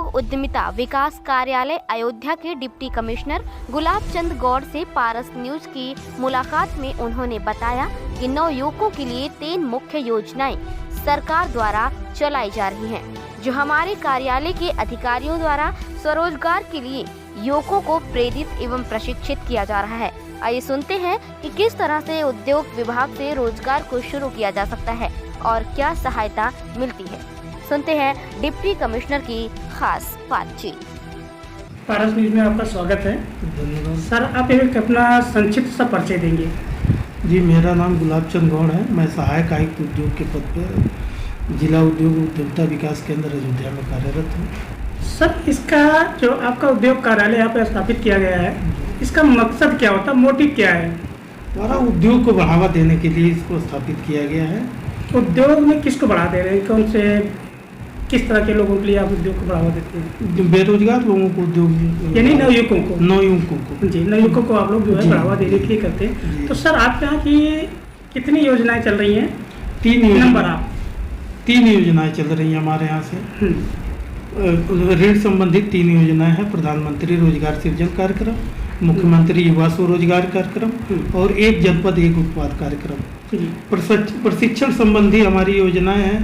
उद्योग उद्यमिता विकास कार्यालय अयोध्या के डिप्टी कमिश्नर गुलाब चंद गौड़ से पारस न्यूज की मुलाकात में उन्होंने बताया कि नवयुवकों के लिए 3 मुख्य योजनाएं सरकार द्वारा चलाई जा रही हैं, जो हमारे कार्यालय के अधिकारियों द्वारा स्वरोजगार के लिए युवकों को प्रेरित एवं प्रशिक्षित किया जा रहा है। आइए सुनते हैं कि किस तरह से उद्योग विभाग से रोजगार को शुरू किया जा सकता है और क्या सहायता मिलती है। सुनते हैं डिप्टी कमिश्नर की खास बातचीत। पारस न्यूज में आपका स्वागत है। धन्यवाद सर, आप एक अपना संक्षिप्त सा परिचय देंगे। जी, मेरा नाम गुलाब चंद गौड़ है। मैं सहायक आयुक्त उद्योग के पद पर जिला उद्योग उद्यमिता विकास केंद्र अयोध्या में कार्यरत हूँ। सर, इसका जो आपका उद्योग कार्यालय यहाँ पे स्थापित किया गया है, इसका मकसद क्या होता है, मोटिव क्या है? हमारा उद्योग को बढ़ावा देने के लिए इसको स्थापित किया गया है। उद्योग में किसको बढ़ा दे रहे हैं, कौन से किस तरह के लोगों के लिए आप उद्योग को बढ़ावा देते हैं? जो बेरोजगार लोगों को उद्योग, यानी नवयुवकों को जी, नवयुवकों को आप लोग जो है बढ़ावा देने के लिए करते हैं। तो सर, आपके यहाँ की कितनी योजनाएं चल रही हैं? 3 योजनाएं चल रही हैं हमारे यहाँ से। ऋण संबंधित 3 योजनाएं हैं। प्रधानमंत्री रोजगार सृजन कार्यक्रम, मुख्यमंत्री युवा स्वरोजगार कार्यक्रम और एक जनपद एक उत्पाद कार्यक्रम। प्रशिक्षण संबंधी हमारी योजनाएं हैं।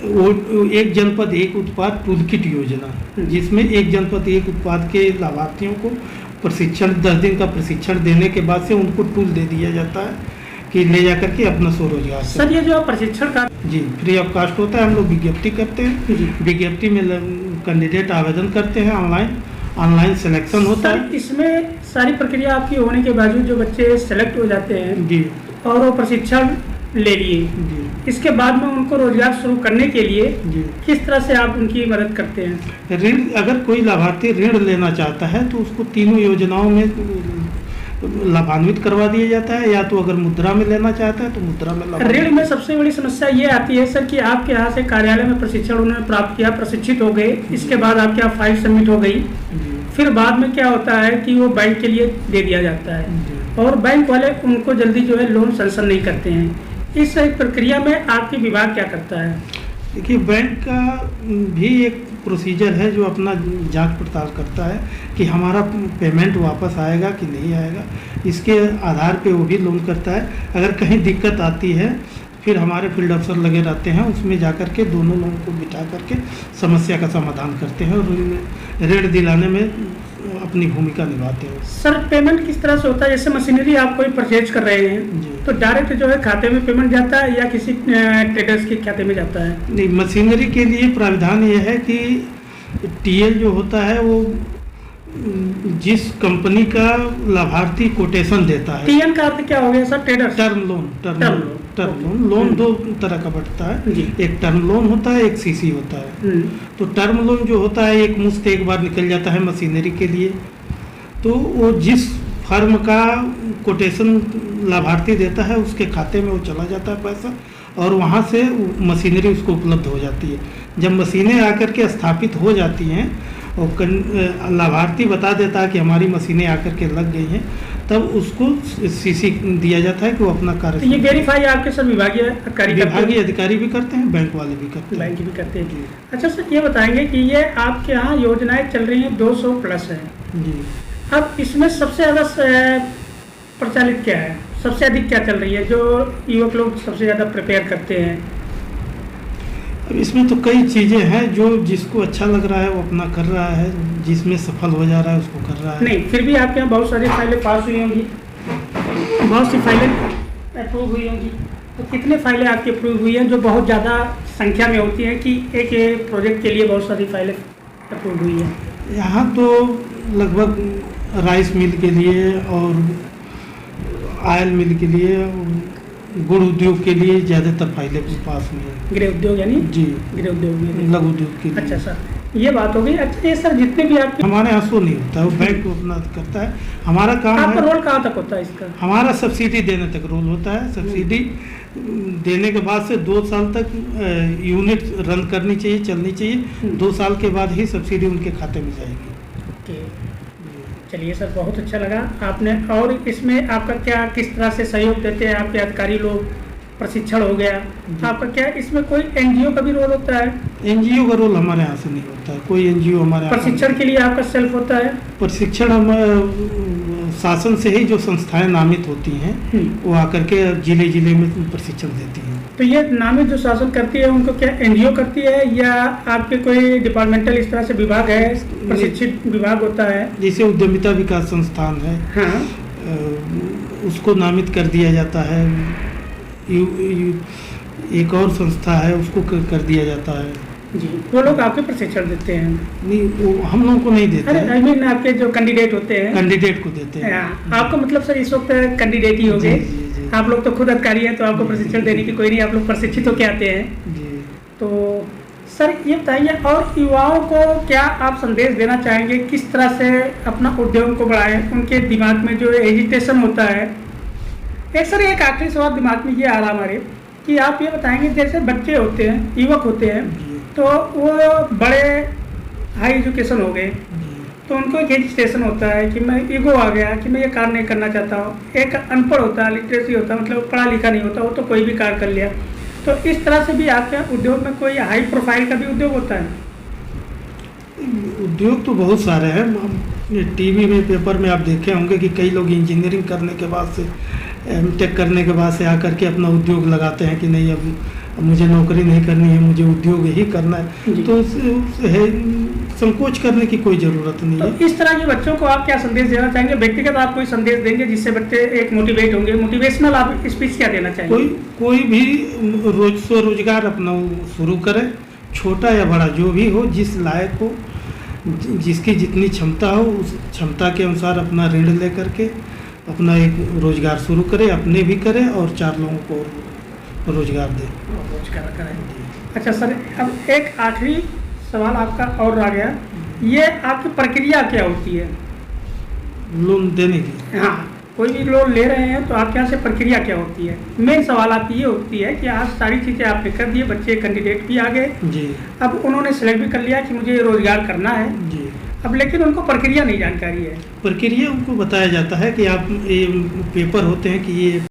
एक जनपद एक उत्पाद टूल किट योजना, जिसमें एक जनपद एक उत्पाद के लाभार्थियों को प्रशिक्षण 10 दिन का प्रशिक्षण देने के बाद से उनको टूल दे दिया जाता है कि ले जाकर के अपना स्वरोजगार। सर, ये जो प्रशिक्षण का जी फ्री ऑफ कास्ट होता है। हम लोग विज्ञप्ति करते हैं, विज्ञप्ति में कैंडिडेट आवेदन करते हैं, ऑनलाइन सिलेक्शन होता है। इसमें सारी प्रक्रिया आपकी होने के बावजूद जो बच्चे सेलेक्ट हो जाते हैं जी और वो प्रशिक्षण ले लिए, इसके बाद में उनको रोजगार शुरू करने के लिए किस तरह से आप उनकी मदद करते हैं? ऋण, अगर कोई लाभार्थी ऋण लेना चाहता है तो उसको तीनों योजनाओं में लाभान्वित करवा दिया जाता है। या तो अगर मुद्रा में लेना चाहता है तो मुद्रा में। ऋण में सबसे बड़ी समस्या ये आती है सर कि आपके यहाँ से कार्यालय में प्रशिक्षण उन्होंने प्राप्त किया, प्रशिक्षित हो गए, इसके बाद आपके यहाँ फाइल सबमिट हो गई, फिर बाद में क्या होता है कि वो बैंक के लिए दे दिया जाता है और बैंक वाले उनको जल्दी जो है लोन सैंक्शन नहीं करते हैं। इस प्रक्रिया में आपकी विभाग क्या करता है? देखिए, बैंक का भी एक प्रोसीजर है जो अपना जांच पड़ताल करता है कि हमारा पेमेंट वापस आएगा कि नहीं आएगा। इसके आधार पे वो भी लोन करता है। अगर कहीं दिक्कत आती है फिर हमारे फील्ड अफसर लगे रहते हैं, उसमें जाकर के दोनों लोगों को बिठा करके समस्या का समाधान करते हैं और ऋण दिलाने में अपनी भूमिका निभाते हैं। सर, पेमेंट किस तरह से होता है? जैसे मशीनरी आप कोई परचेज कर रहे हैं तो डायरेक्ट जो है खाते में पेमेंट जाता है या किसी ट्रेडर्स के खाते में जाता है? नहीं, मशीनरी के लिए प्राविधान ये है कि टीएल जो होता है वो जिस कंपनी का लाभार्थी कोटेशन देता है। टीएल का अर्थ क्या हो गया सर? ट्रेडर। टर्म लोन 2 तरह का बढ़ता है। एक टर्म लोन होता है, एक सीसी होता है। तो टर्म लोन जो होता है एक मुश्त एक बार निकल जाता है मशीनरी के लिए। तो वो जिस फर्म का कोटेशन लाभार्थी देता है उसके खाते में वो चला जाता है पैसा और वहाँ से मशीनरी उसको उपलब्ध हो जाती है। जब मशीनें आकर के स्थापित हो जाती हैं और लाभार्थी बता देता है कि हमारी मशीनें आकर के लग गई हैं, तब उसको सीसी दिया जाता है कि वो अपना कार्य। तो ये वेरीफाई आपके सब विभागीय अधिकारी भी करते हैं, बैंक वाले भी करते हैं। बैंक भी करते हैं। अच्छा सर, ये बताएंगे कि ये आपके यहाँ योजनाएं चल रही हैं 200 प्लस है जी। अब इसमें सबसे ज़्यादा प्रचलित क्या है, सबसे अधिक क्या चल रही है जो युवक लोग सबसे ज़्यादा प्रिपेयर करते हैं? अब इसमें तो कई चीज़ें हैं, जो जिसको अच्छा लग रहा है वो अपना कर रहा है, जिसमें सफल हो जा रहा है उसको कर रहा है। नहीं, फिर भी आपके यहाँ बहुत सारी फाइलें पास हुई होंगी, बहुत सी फाइलें अप्रूव हुई होंगी। तो कितने फाइलें आपकी अप्रूव हुई हैं जो बहुत ज़्यादा संख्या में होती हैं कि एक प्रोजेक्ट के लिए बहुत सारी फाइलें अप्रूव हुई हैं? यहाँ तो लगभग राइस मिल के लिए और ऑयल मिल के लिए, गुड़ उद्योग के लिए ज़्यादातर फाइलें पास हुई हैं। गृह उद्योग यानी? जी, गृह उद्योग में लघु उद्योग के लिए। अच्छा सर, ये बात हो गई। अच्छा, ये सर जितने भी आप हमारे यहाँ सो नहीं होता है, वो बैंक अपना करता है। हमारा काम आपका रोल कहाँ तक होता है इसका? हमारा सब्सिडी देने तक रोल होता है। सब्सिडी देने के बाद से 2 साल तक यूनिट रन करनी चाहिए, चलनी चाहिए। 2 साल के बाद ही सब्सिडी उनके खाते में जाएगी। चलिए सर, बहुत अच्छा लगा आपने। और इसमें आपका क्या, किस तरह से सहयोग देते हैं आपके अधिकारी लोग? प्रशिक्षण हो गया, आपका क्या इसमें कोई एनजीओ का भी रोल होता है? एनजीओ का रोल हमारे यहाँ से नहीं होता है, कोई एनजीओ हमारे यहाँ प्रशिक्षण के लिए आपका सेल्फ होता है? प्रशिक्षण हम शासन से ही जो संस्थाएं नामित होती हैं वो आकर के जिले जिले में प्रशिक्षण देती हैं। तो ये नामित जो शासन करती है उनको क्या एनजीओ करती है या आपके कोई डिपार्टमेंटल इस तरह से विभाग है, प्रशिक्षित विभाग होता है? जैसे उद्यमिता विकास संस्थान है, हाँ, उसको नामित कर दिया जाता है। एक और संस्था है उसको कर दिया जाता है जी। वो लोग आपके प्रशिक्षण देते हैं? नहीं, वो हम लोगों को नहीं देते। अरे आई मीन आपके जो कैंडिडेट होते हैं, कैंडिडेट को देते हैं। आपको मतलब सर इस वक्त कैंडिडेट ही हो गए, आप लोग तो खुद अधिकारी हैं तो आपको प्रशिक्षण देने की कोई नहीं, आप लोग प्रशिक्षित होके आते हैं जी। तो सर ये बताइए, और युवाओं को क्या आप संदेश देना चाहेंगे, किस तरह से अपना उद्योग को बढ़ाएं? उनके दिमाग में जो एजिटेशन होता है, एक सर एक आखिरी सवाल दिमाग में ये आ रहा हमारे कि आप ये बताएंगे जैसे बच्चे होते हैं, युवक होते हैं, तो वो बड़े हाई एजुकेशन हो गए तो उनको एक एजिटेशन होता है कि मैं ईगो आ गया कि मैं ये कार्य नहीं करना चाहता हूँ। एक अनपढ़ होता है, लिटरेसी होता है, मतलब पढ़ा लिखा नहीं होता, वो तो कोई भी कार्य कर लिया। तो इस तरह से भी आपके उद्योग में कोई हाई प्रोफाइल का भी उद्योग होता है? उद्योग तो बहुत सारे हैं। टीवी में, पेपर में आप देखे होंगे कि कई लोग इंजीनियरिंग करने के बाद से, एमटेक करने के बाद से आकर के अपना उद्योग लगाते हैं कि नहीं अब मुझे नौकरी नहीं करनी है, मुझे उद्योग ही करना है। तो संकोच करने की कोई ज़रूरत नहीं है। तो इस तरह के बच्चों को आप क्या संदेश देना चाहेंगे? व्यक्तिगत आप कोई संदेश देंगे जिससे बच्चे एक मोटिवेट होंगे? मोटिवेशनल आप स्पीच क्या देना चाहेंगे? कोई भी स्वरोजगार अपना शुरू करे, छोटा या बड़ा जो भी हो, जिस लायक हो, जिसकी जितनी क्षमता हो उस क्षमता के अनुसार अपना ऋण ले करके अपना एक रोजगार शुरू करे, अपने भी करे और 4 लोगों को रोजगार दे। रोजगार करें। अच्छा सर, अब एक आखिरी सवाल आपका और आ गया, ये आपकी प्रक्रिया क्या होती है लोन देने की? हाँ, कोई भी लोन ले रहे हैं तो आपके यहाँ से प्रक्रिया क्या होती है? मेन सवाल आपकी ये होती है कि आज सारी चीज़ें आपने कर दी, बच्चे कैंडिडेट भी आ गए जी, अब उन्होंने सेलेक्ट भी कर लिया कि मुझे रोजगार करना है जी, अब लेकिन उनको प्रक्रिया नहीं जानकारी है। प्रक्रिया उनको बताया जाता है कि आप ये पेपर होते हैं कि ये